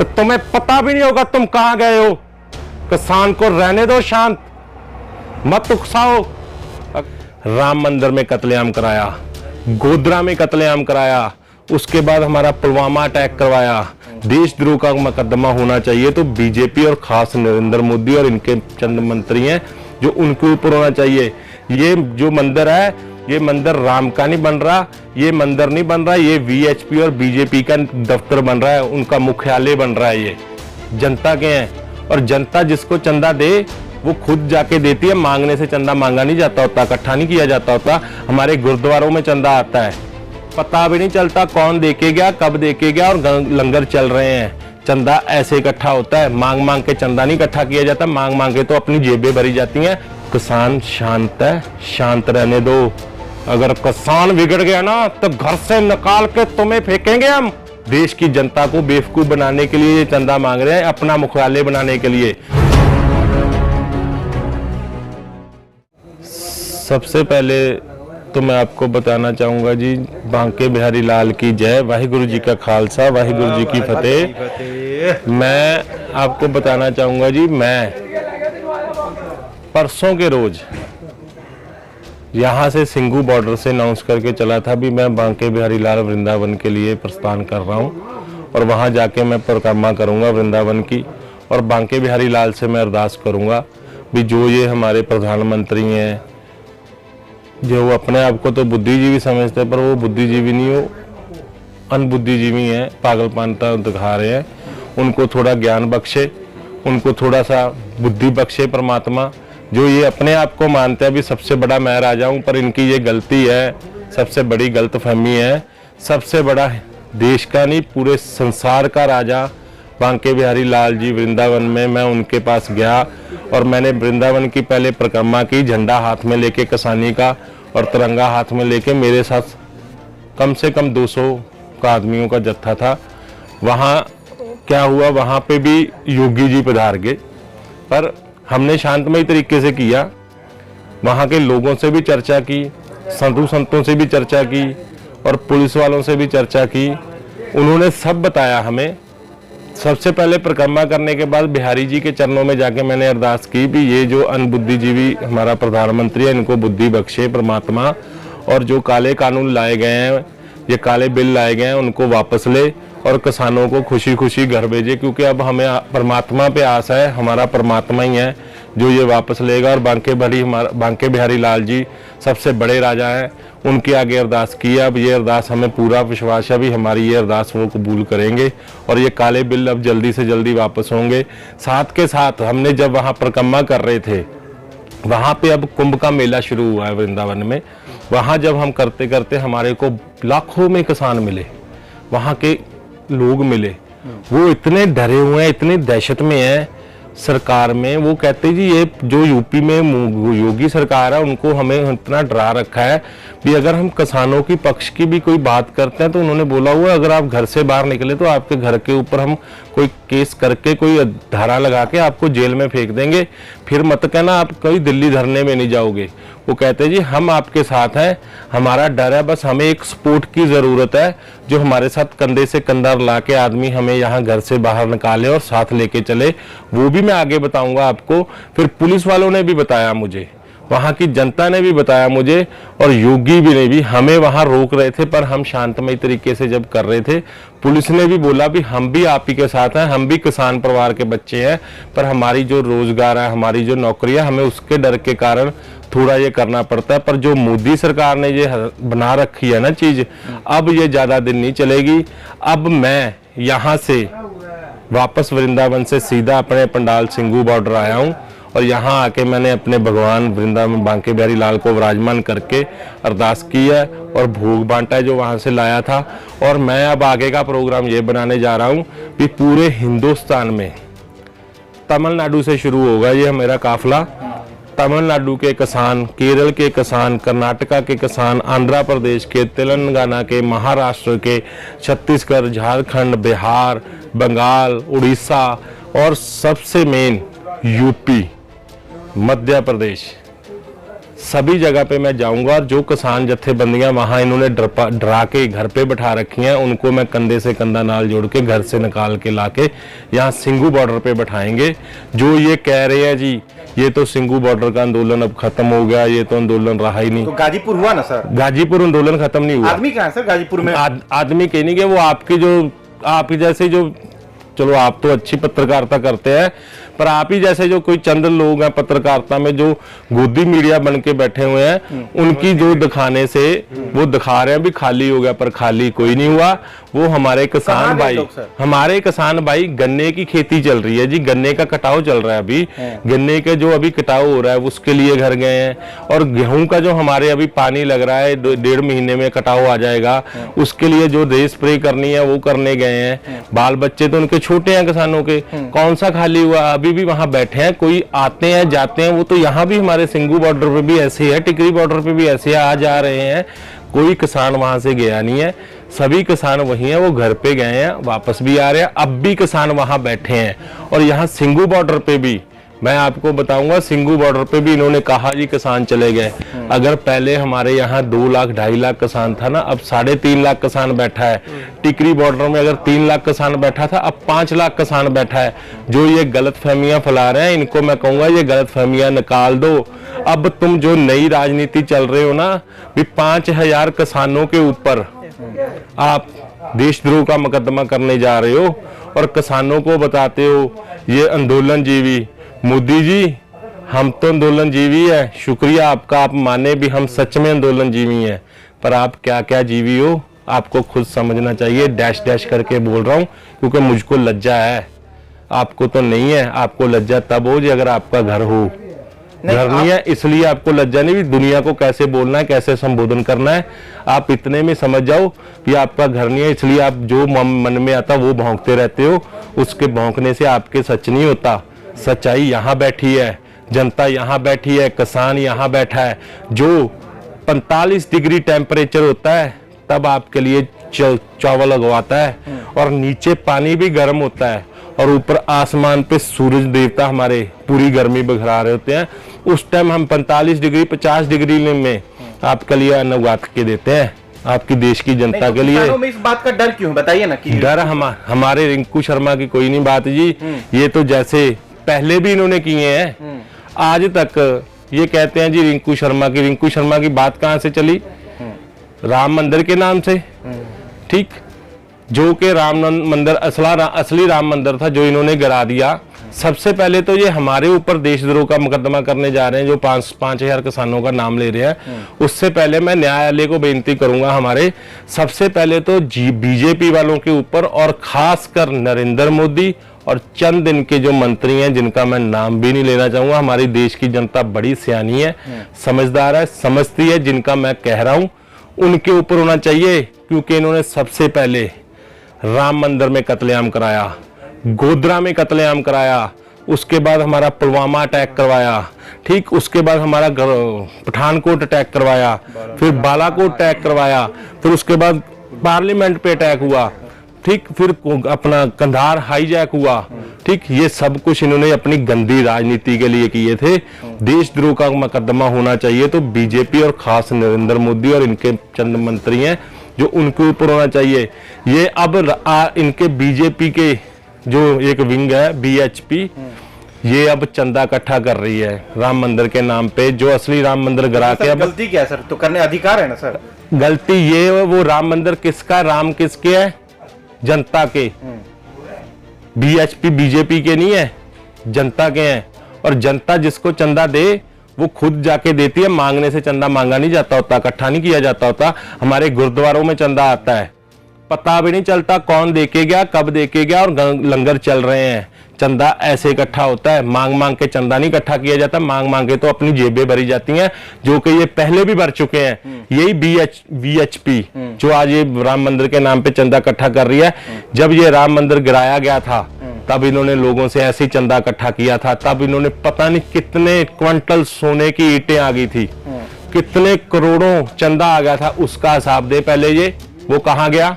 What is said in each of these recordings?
तो तुम्हें पता भी नहीं होगा तुम कहां गए हो। किसान को रहने दो शांत, मत उकसाओ। राम मंदिर में कत्लेआम कराया, गोधरा में कत्लेआम कराया, उसके बाद हमारा पुलवामा अटैक करवाया। देशद्रोह का मुकदमा होना चाहिए तो बीजेपी और खास नरेंद्र मोदी और इनके चंद मंत्री हैं जो उनके ऊपर होना चाहिए। ये जो मंदिर है, ये मंदिर राम का नहीं बन रहा, ये मंदिर नहीं बन रहा, ये वीएचपी और बीजेपी का दफ्तर बन रहा है, उनका मुख्यालय बन रहा है। ये जनता के हैं और जनता जिसको चंदा दे वो खुद जाके देती है। मांगने से चंदा मांगा नहीं जाता होता, इकट्ठा नहीं किया जाता होता। हमारे गुरुद्वारों में चंदा आता है, पता भी नहीं चलता कौन देके गया, कब देके गया, और लंगर चल रहे हैं। चंदा ऐसे इकट्ठा होता है, मांग मांग के चंदा नहीं इकट्ठा किया जाता, मांग मांग के तो अपनी जेबें भरी जाती हैं। किसान शांत है, शांत रहने दो। अगर किसान बिगड़ गया ना तो घर से निकाल के तुम्हें फेंकेंगे हम। देश की जनता को बेवकूफ बनाने के लिए ये चंदा मांग रहे हैं, अपना मुख्यालय बनाने के लिए। सबसे पहले तो मैं आपको बताना चाहूंगा जी, बांके बिहारी लाल की जय, वाहिगुरु जी का खालसा, वाहिगुरु जी की फतेह। मैं आपको बताना चाहूंगा जी, मैं परसों के रोज यहाँ से सिंगू बॉर्डर से अनाउंस करके चला था भी मैं बांके बिहारी लाल वृंदावन के लिए प्रस्थान कर रहा हूँ और वहाँ जाके मैं परिक्रमा करूँगा वृंदावन की। और बांके बिहारी लाल से मैं अरदास करूँगा भी जो ये हमारे प्रधानमंत्री हैं, जो वो अपने आप को तो बुद्धिजीवी समझते हैं पर वो बुद्धिजीवी नहीं, हो अनबुद्धिजीवी हैं, पागलपंता दिखा रहे हैं। उनको थोड़ा ज्ञान बख्शे, उनको थोड़ा सा बुद्धि बख्शे परमात्मा। जो ये अपने आप को मानते हैं भी सबसे बड़ा मैं राजा हूँ, पर इनकी ये गलती है, सबसे बड़ी गलतफहमी है। सबसे बड़ा देश का नहीं पूरे संसार का राजा बांके बिहारी लाल जी वृंदावन में, मैं उनके पास गया और मैंने वृंदावन की पहले परिक्रमा की, झंडा हाथ में लेके किसानी का और तिरंगा हाथ में लेके। मेरे साथ कम से कम 200 का आदमियों का जत्था था। वहाँ क्या हुआ, वहाँ पे भी योगी जी पधार गए, पर हमने शांतमय तरीके से किया। वहाँ के लोगों से भी चर्चा की, साधु संतों से भी चर्चा की और पुलिस वालों से भी चर्चा की। उन्होंने सब बताया हमें। सबसे पहले परिक्रमा करने के बाद बिहारी जी के चरणों में जाके मैंने अरदास की भी ये जो अनबुद्धिजीवी हमारा प्रधानमंत्री है, इनको बुद्धि बख्शे परमात्मा, और जो काले कानून लाए गए हैं, ये काले बिल लाए गए हैं, उनको वापस ले और किसानों को खुशी खुशी घर भेजे। क्योंकि अब हमें परमात्मा पे आस है, हमारा परमात्मा ही है जो ये वापस लेगा। और बांके बिहारी लाल जी सबसे बड़े राजा हैं, उनके आगे अरदास की है। अब ये अरदास हमें पूरा विश्वास है भी हमारी ये अरदास वो कबूल करेंगे और ये काले बिल अब जल्दी से जल्दी वापस होंगे। साथ के साथ हमने जब वहाँ परिक्रमा कर रहे थे, वहाँ पे अब कुंभ का मेला शुरू हुआ है वृंदावन में। वहाँ जब हम करते करते हमारे को लाखों में किसान मिले, वहाँ के लोग मिले। वो इतने डरे हुए हैं, इतने दहशत में हैं सरकार में। वो कहते जी ये जो यूपी में योगी सरकार है उनको हमें इतना डरा रखा है भी अगर हम किसानों की पक्ष की भी कोई बात करते हैं तो उन्होंने बोला हुआ अगर आप घर से बाहर निकले तो आपके घर के ऊपर हम कोई केस करके कोई धारा लगा के आपको जेल में फेंक देंगे, फिर मत कहना आप कोई दिल्ली धरने में नहीं जाओगे। वो कहते जी हम आपके साथ हैं, हमारा डर है, बस हमें एक सपोर्ट की ज़रूरत है जो हमारे साथ कंधे से कंधा ला के आदमी हमें यहाँ घर से बाहर निकाले और साथ लेके चले। वो भी मैं आगे बताऊंगा आपको। फिर पुलिस वालों ने भी बताया मुझे, वहाँ की जनता ने भी बताया मुझे, और योगी भी ने भी हमें वहाँ रोक रहे थे पर हम शांतमय तरीके से जब कर रहे थे, पुलिस ने भी बोला भी हम भी आप ही के साथ हैं, हम भी किसान परिवार के बच्चे हैं, पर हमारी जो रोजगार है, हमारी जो नौकरी है, हमें उसके डर के कारण थोड़ा ये करना पड़ता है। पर जो मोदी सरकार ने ये बना रखी है ना चीज, अब ये ज्यादा दिन नहीं चलेगी। अब मैं यहाँ से वापस वृंदावन से सीधा अपने पंडाल सिंगू बॉर्डर आया हूँ और यहाँ आके मैंने अपने भगवान वृंदावन बांके बिहारी लाल को विराजमान करके अरदास की है और भोग बांटा है जो वहाँ से लाया था। और मैं अब आगे का प्रोग्राम ये बनाने जा रहा हूँ कि पूरे हिंदुस्तान में, तमिलनाडु से शुरू होगा ये मेरा काफिला। तमिलनाडु के किसान, केरल के किसान, कर्नाटका के किसान, आंध्र प्रदेश के, तेलंगाना के, महाराष्ट्र के, छत्तीसगढ़, झारखंड, बिहार, बंगाल, उड़ीसा और सबसे मेन यूपी, मध्य प्रदेश सभी जगह पे मैं जाऊंगा और जो किसान जत्थेबंदियां वहां इन्होंने डरा के घर पे बैठा रखी हैं उनको मैं कंधे से कंधा नाल जोड़ के घर से निकाल के लाके यहाँ सिंघू बॉर्डर पे बैठाएंगे। जो ये कह रहे हैं जी ये तो सिंघू बॉर्डर का आंदोलन अब खत्म हो गया, ये तो आंदोलन रहा ही नहीं। तो गाजीपुर हुआ ना सर? गाजीपुर आंदोलन खत्म नहीं हुआ। आदमी कहाँ है सर गाजीपुर में? आदमी कह नहीं कि वो आपके जो आपके जैसे जो, चलो आप तो अच्छी पत्रकारिता करते हैं, पर आप ही जैसे जो कोई चंद लोग हैं पत्रकारिता में जो गोदी मीडिया बन के बैठे हुए हैं, उनकी जो दिखाने से वो दिखा रहे हैं भी खाली हो गया, पर खाली कोई नहीं हुआ। वो हमारे किसान भाई गन्ने की खेती चल रही है जी, गन्ने का कटाव चल रहा है अभी, गन्ने के जो अभी कटाव हो रहा है उसके लिए घर गए हैं। और गेहूं का जो हमारे अभी पानी लग रहा है 1.5 महीने में कटाव आ जाएगा, उसके लिए जो रे स्प्रे करनी है वो करने गए हैं। बाल बच्चे तो उनके छोटे हैं किसानों के, कौन सा खाली हुआ? अभी भी वहां बैठे हैं, कोई आते हैं जाते हैं। वो तो यहाँ भी हमारे सिंघू बॉर्डर पे भी ऐसे है, टिकरी बॉर्डर पे भी ऐसे आ जा रहे हैं। कोई किसान वहां से गया नहीं है, सभी किसान वही हैं, वो घर पे गए हैं, वापस भी आ रहे हैं। अब भी किसान वहां बैठे हैं। और यहाँ सिंघू बॉर्डर पे भी मैं आपको बताऊंगा, सिंघू बॉर्डर पे भी इन्होंने कहा जी किसान चले गए। अगर पहले हमारे यहाँ 2 लाख 2.5 लाख किसान था ना, अब 3.5 लाख किसान बैठा है। टिकरी बॉर्डर में अगर 3 लाख किसान बैठा था, अब 5 लाख किसान बैठा है। जो ये गलत फहमियां फैला रहे हैं, इनको मैं कहूंगा ये गलत फहमियां निकाल दो। अब तुम जो नई राजनीति चल रहे हो ना, भी 5000 किसानों के ऊपर आप देशद्रोह का मुकदमा करने जा रहे हो और किसानों को बताते हो ये आंदोलन जीवी। मोदी जी, हम तो आंदोलन जीवी है, शुक्रिया आपका, आप माने भी हम सच में आंदोलन जीवी हैं, पर आप क्या क्या जीवी हो आपको खुद समझना चाहिए। डैश डैश करके बोल रहा हूं क्योंकि मुझको लज्जा है, आपको तो नहीं है। आपको लज्जा तब हो जी अगर आपका घर हो, घर नहीं है इसलिए आपको लज्जा नहीं। भी दुनिया को कैसे बोलना है, कैसे संबोधन करना है, आप इतने में समझ जाओ कि आपका घर नहीं है, इसलिए आप जो मन में आता वो भौंकते रहते हो। उसके भौंकने से आपके सच नहीं होता। सच्चाई यहाँ बैठी है, जनता यहाँ बैठी है, किसान यहाँ बैठा है। जो 45 डिग्री टेम्परेचर होता है तब आपके लिए चावल उगवाता है, और नीचे पानी भी गर्म होता है, और ऊपर आसमान पे सूरज देवता हमारे पूरी गर्मी बघरा रहे होते हैं। उस टाइम हम 45 डिग्री 50 डिग्री में आपके लिए अन्न उगा के देते हैं, आपकी देश की जनता के लिए। में इस बात का डर क्यों, बताइए ना। कि डर हमारे रिंकू शर्मा की कोई नहीं बात जी। ये तो जैसे पहले भी इन्होंने किए हैं, आज तक ये कहते हैं जी रिंकू शर्मा की बात कहां से चली? राम मंदिर के नाम से, ठीक, जो कि राम मंदिर असली राम मंदिर था जो इन्होंने गिरा दिया। सबसे पहले तो ये हमारे ऊपर देशद्रोह का मुकदमा करने जा रहे हैं, जो 5,000 किसानों का नाम ले रहे हैं। उससे पहले मैं न्यायालय को बेनती करूंगा, हमारे सबसे पहले तो बीजेपी वालों के ऊपर, और खासकर नरेंद्र मोदी और चंद इनके जो मंत्री हैं जिनका मैं नाम भी नहीं लेना चाहूंगा। हमारी देश की जनता बड़ी सियानी है, समझदार है, समझती है जिनका मैं कह रहा हूं, उनके ऊपर होना चाहिए। क्योंकि इन्होंने सबसे पहले राम मंदिर में कत्लेआम कराया, गोधरा में कत्लेआम कराया, उसके बाद हमारा पुलवामा अटैक करवाया, ठीक, उसके बाद हमारा पठानकोट अटैक करवाया, फिर बालाकोट अटैक करवाया, फिर उसके बाद पार्लियामेंट पे अटैक हुआ, ठीक, फिर अपना कंधार हाईजैक हुआ, ठीक। ये सब कुछ इन्होंने अपनी गंदी राजनीति के लिए किए थे। देशद्रोह का मुकदमा होना चाहिए तो बीजेपी और खास नरेंद्र मोदी और इनके चंद मंत्री हैं जो उनके ऊपर होना चाहिए। ये अब इनके बीजेपी के जो एक विंग है बीएचपी, ये अब चंदा इकट्ठा कर रही है राम मंदिर के नाम पे, जो असली राम मंदिर गिरा के। अब गलती क्या है सर? तो करने अधिकार है ना सर। गलती ये, वो राम मंदिर किसका, राम किसके है? जनता के। बीएचपी बीजेपी के नहीं है, जनता के हैं। और जनता जिसको चंदा दे वो खुद जाके देती है, मांगने से चंदा मांगा नहीं जाता होता, इकट्ठा नहीं किया जाता होता। हमारे गुरुद्वारों में चंदा आता है, पता भी नहीं चलता कौन देके गया, कब देके गया, और लंगर चल रहे हैं। चंदा ऐसे इकट्ठा होता है, मांग मांग के चंदा नहीं इकट्ठा किया जाता, मांग मांग के तो अपनी जेबें भरी जाती हैं, जो कि ये पहले भी भर चुके हैं। यही बीएचपी जो आज ये राम मंदिर के नाम पे चंदा इकट्ठा कर रही है। जब ये राम मंदिर गिराया गया था तब इन्होंने लोगों से ऐसे ही चंदा इकट्ठा किया था, तब इन्होंने पता नहीं कितने क्विंटल सोने की ईंटें आ गई थी, कितने करोड़ों चंदा आ गया था, उसका हिसाब दे पहले। ये वो कहां गया?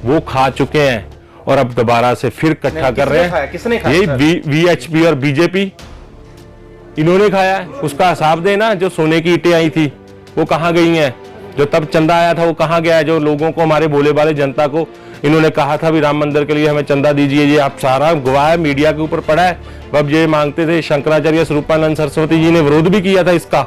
वो खा चुके हैं और अब दोबारा से फिर इकट्ठा कर रहे हैं। किसने खाया? यही वीएचपी और बीजेपी, इन्होंने खाया है, उसका हिसाब देना। जो सोने की ईंटें आई थी वो कहाँ गई हैं? जो तब चंदा आया था वो कहाँ गया है? जो लोगों को, हमारे भोले भाले जनता को इन्होंने कहा था भी राम मंदिर के लिए हमें चंदा दीजिए, ये आप सारा गवाह है, मीडिया के ऊपर पड़ा है। अब ये मांगते थे, शंकराचार्य स्वरूपानंद सरस्वती जी ने विरोध भी किया था इसका।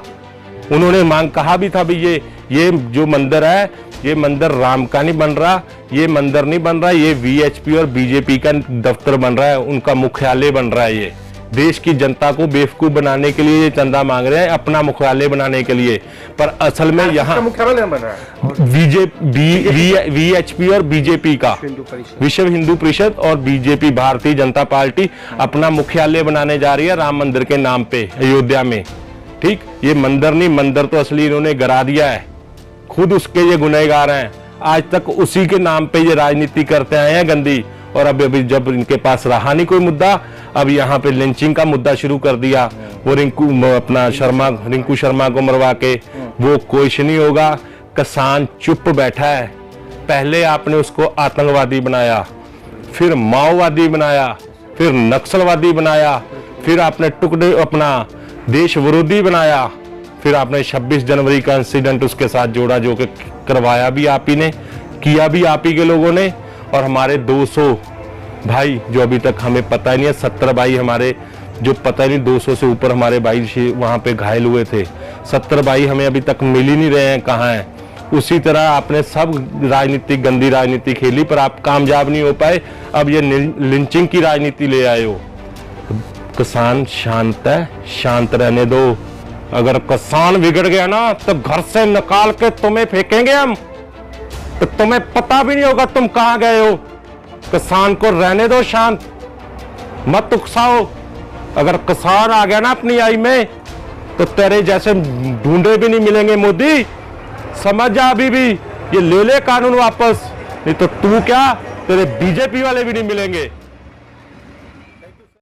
उन्होंने मांग कहा भी था भी ये जो मंदिर है, ये मंदिर राम का नहीं बन रहा, ये मंदिर नहीं बन रहा, ये वीएचपी और बीजेपी का दफ्तर बन रहा है, उनका मुख्यालय बन रहा है। ये देश की जनता को बेवकूफ बनाने के लिए ये चंदा मांग रहे हैं, अपना मुख्यालय बनाने के लिए। पर असल में यहाँ मुख्यालय बन रहा है वीएचपी और बीजेपी का, विश्व हिंदू परिषद और बीजेपी, भारतीय जनता पार्टी अपना मुख्यालय बनाने जा रही है राम मंदिर के नाम पे अयोध्या में। ठीक, ये मंदिर नहीं, मंदिर तो असली इन्होंने गिरा दिया है, खुद उसके ये गुनहगार हैं। आज तक उसी के नाम पे ये राजनीति करते आए हैं गंदी। और अभी जब इनके पास रहा नहीं कोई मुद्दा, अब यहाँ पे लिंचिंग का मुद्दा शुरू कर दिया। वो रिंकू शर्मा को मरवा के वो कुछ नहीं होगा। किसान चुप बैठा है। पहले आपने उसको आतंकवादी बनाया, फिर माओवादी बनाया, फिर नक्सलवादी बनाया, फिर आपने टुकड़े अपना देश विरोधी बनाया, फिर आपने 26 जनवरी का इंसिडेंट उसके साथ जोड़ा, जो कि करवाया भी आप ही ने, किया भी आप ही के लोगों ने। और हमारे 200 भाई जो अभी तक हमें पता ही नहीं है, 70 भाई हमारे जो पता नहीं 200 से ऊपर हमारे भाई वहां पे घायल हुए थे। 70 भाई हमें अभी तक मिल ही नहीं रहे हैं, कहाँ हैं। उसी तरह आपने सब राजनीति, गंदी राजनीति खेली, पर आप कामयाब नहीं हो पाए। अब ये लिंचिंग की राजनीति ले आए हो। किसान शांत है, शांत रहने दो। अगर किसान बिगड़ गया ना तो घर से निकाल के तुम्हें फेंकेंगे हम, तो तुम्हें पता भी नहीं होगा तुम कहां गए हो। किसान को रहने दो शांत, मत उकसाओ। अगर किसान आ गया ना अपनी आई में, तो तेरे जैसे ढूंढे भी नहीं मिलेंगे मोदी, समझ जा। अभी भी ये ले ले कानून वापस, नहीं तो तू क्या, तेरे बीजेपी वाले भी नहीं मिलेंगे।